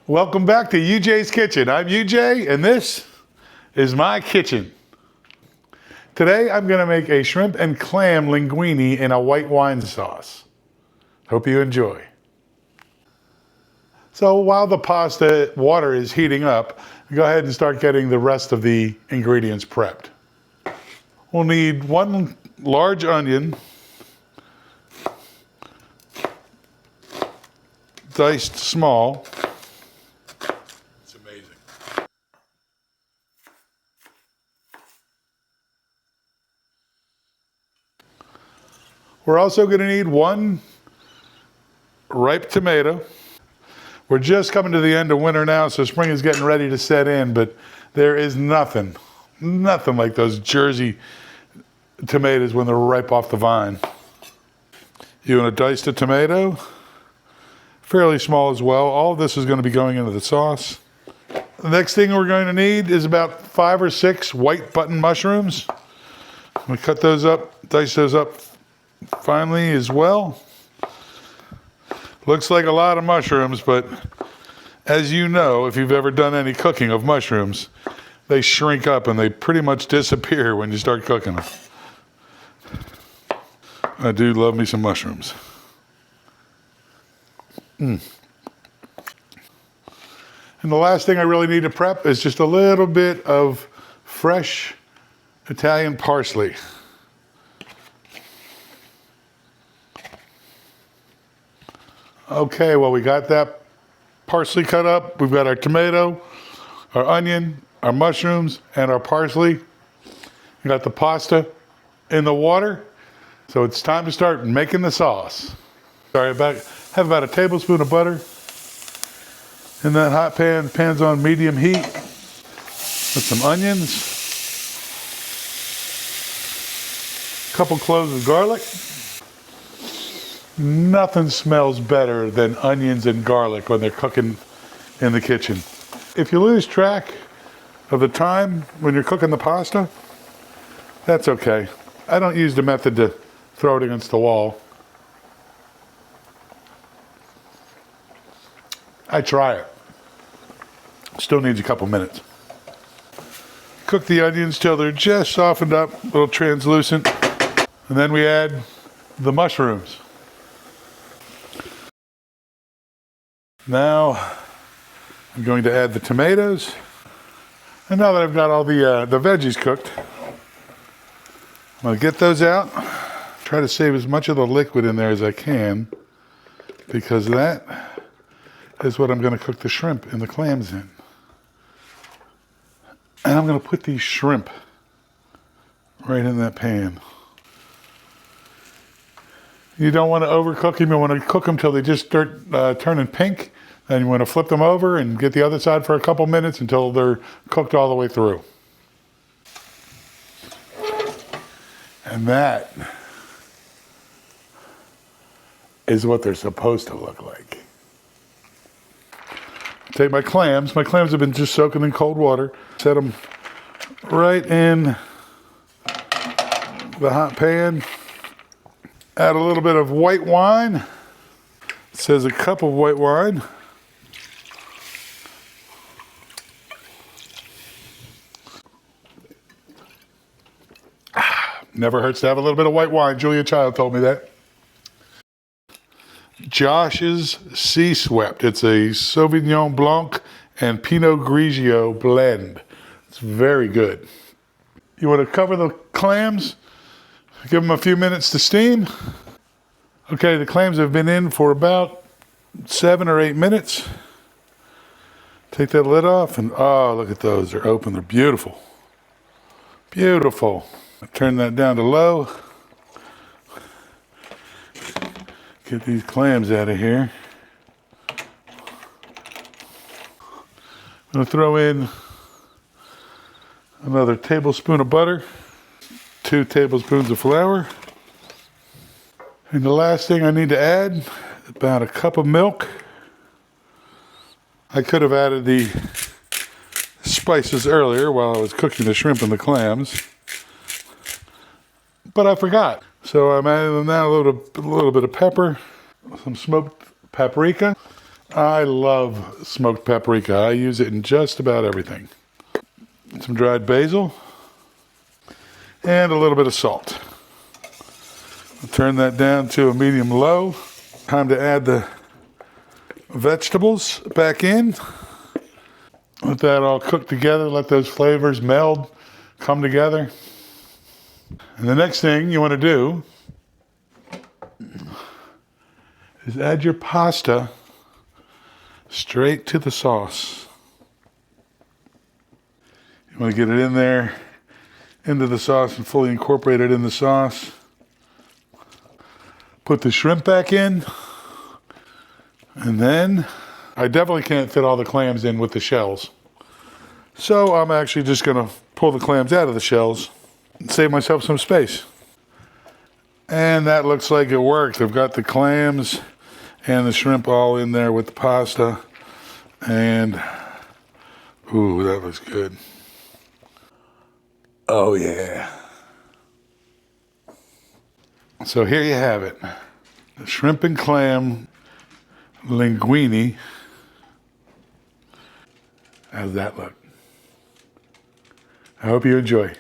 Welcome back to UJ's Kitchen. I'm UJ and this is my kitchen. Today I'm going to make a shrimp and clam linguini in a white wine sauce. Hope you enjoy. So while the pasta water is heating up, go ahead and start getting the rest of the ingredients prepped. We'll need 1 large onion, diced small. It's amazing. We're also going to need 1 ripe tomato. We're just coming to the end of winter now, so spring is getting ready to set in, but there is nothing like those Jersey tomatoes when they're ripe off the vine. You want to dice the tomato, fairly small as well. All of this is going to be going into the sauce. The next thing we're going to need is about 5 or 6 white button mushrooms. We cut those up, dice those up finely as well. Looks like a lot of mushrooms, but as you know, if you've ever done any cooking of mushrooms, they shrink up and they pretty much disappear when you start cooking them. I do love me some mushrooms. And the last thing I really need to prep is just a little bit of fresh Italian parsley. Okay, well, we got that parsley cut up. We've got our tomato, our onion, our mushrooms, and our parsley. We got the pasta in the water. So it's time to start making the sauce. Have about a tablespoon of butter in that hot pan. Pan's on medium heat. With some onions, a couple cloves of garlic. Nothing smells better than onions and garlic when they're cooking in the kitchen. If you lose track of the time when you're cooking the pasta, that's okay. I don't use the method to throw it against the wall. I try it. Still needs a couple minutes. Cook the onions till they're just softened up, a little translucent. And then we add the mushrooms. Now I'm going to add the tomatoes. And now that I've got all the veggies cooked, I'm going to get those out. Try to save as much of the liquid in there as I can, because that is what I'm going to cook the shrimp and the clams in. And I'm going to put these shrimp right in that pan. You don't want to overcook them. You want to cook them till they just start turning pink. Then you want to flip them over and get the other side for a couple minutes until they're cooked all the way through. And that is what they're supposed to look like. Take my clams. My clams have been just soaking in cold water. Set them right in the hot pan. Add a little bit of white wine. It says a cup of white wine. Never hurts to have a little bit of white wine. Julia Child told me that. Josh's Sea Swept. It's a Sauvignon Blanc and Pinot Grigio blend. It's very good. You want to cover the clams, give them a few minutes to steam. Okay, the clams have been in for about 7 or 8 minutes. Take that lid off and oh, look at those. They're open. They're beautiful. Beautiful. Turn that down to low. Get these clams out of here. I'm going to throw in another tablespoon of butter, 2 tablespoons of flour. And the last thing I need to add, about a cup of milk. I could have added the spices earlier while I was cooking the shrimp and the clams, but I forgot. So I'm adding now a little bit of pepper, some smoked paprika, I love smoked paprika. I use it in just about everything. Some dried basil and a little bit of salt. I'll turn that down to a medium low. Time to add the vegetables back in. Let that all cook together. Let those flavors meld, come together. And the next thing you want to do is add your pasta straight to the sauce. You want to get it in there, into the sauce, and fully incorporate it in the sauce. Put the shrimp back in. And then, I definitely can't fit all the clams in with the shells. So I'm actually just going to pull the clams out of the shells and save myself some space. And that looks like it worked. I've got the clams and the shrimp all in there with the pasta. And, ooh, that looks good. Oh yeah. So here you have it. The shrimp and clam linguini. How's that look? I hope you enjoy.